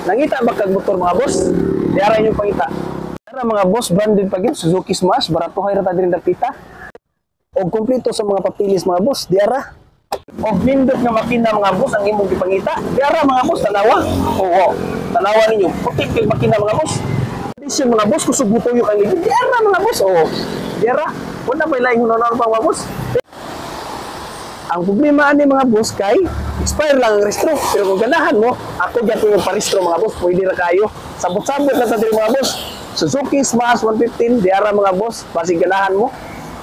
Nangita ba kag motor mga boss? Diara inyong pangita. Tara mga boss, branded pa gyud Suzuki Smash, barato hay ra ta diri dapita. Og kumpleto sa mga papilis mga boss, diara. Og nindot nga makina mga boss ang imong gipangita. Diara mga boss, tanawa. Oo, tanawa ninyo. Putik kay makina mga boss. Disyon mga boss, kusog mo tuyo kang ligid. Diara mga boss, oo. Diara. Wala pa ilaing hunaw pa mga boss. Ang problema ani mga boss kay expire lang ang restro. Pero kung ganahan mo, ako dyan yung paristro mga boss, pwede na kayo. Sabot-sabot na tayo mga boss. Suzuki Smash 115, diara mga boss, basig ganahan mo.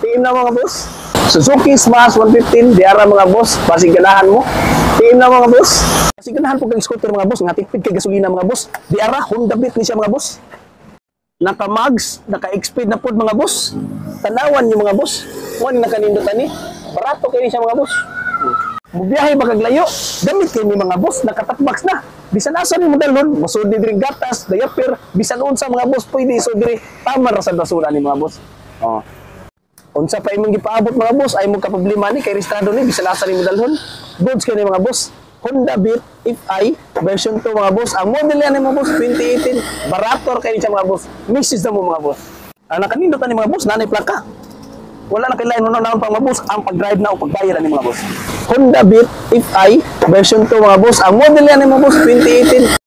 PM na mga boss. Suzuki Smash 115, diara mga boss, basig ganahan mo. PM na mga boss. Basig ganahan po kang scooter mga boss, nga tipid kay gasolina mga boss. Diara, Honda Beat ni siya mga boss. Naka-mags, naka-exped na po mga boss. Tanawan niyo mga boss. Huwag nakanindutan ni. Barato kayo siya mga boss. Mubiyahe magaglayo. Gamit kayo ni mga boss. Nakatakbox na. Bisan asa ni mo dalon. Masud ni diri gatas, diaper. Bisan unsa mga boss. Pwede isod diri. Tama ra sa basura ni mga boss. Oh. Unsa pa imong gipaabot mga boss. Ay mo ka problema ni kay registrado ni. Bisan asa ni mo dalon. Goods kayo ni mga boss. Honda Beat FI version 2 mga boss. Ang model yan mga boss 2018. Barator kayo siya mga boss. Message na mo mga boss. Ang nakanindutan ni mga boss, nanay plaka. Wala na kailangan na naman pang mga boss. Ang pag-drive na o pagbayad ni mga boss. Honda Beat FI version 2 mga boss. Ang model yan mga boss 2018.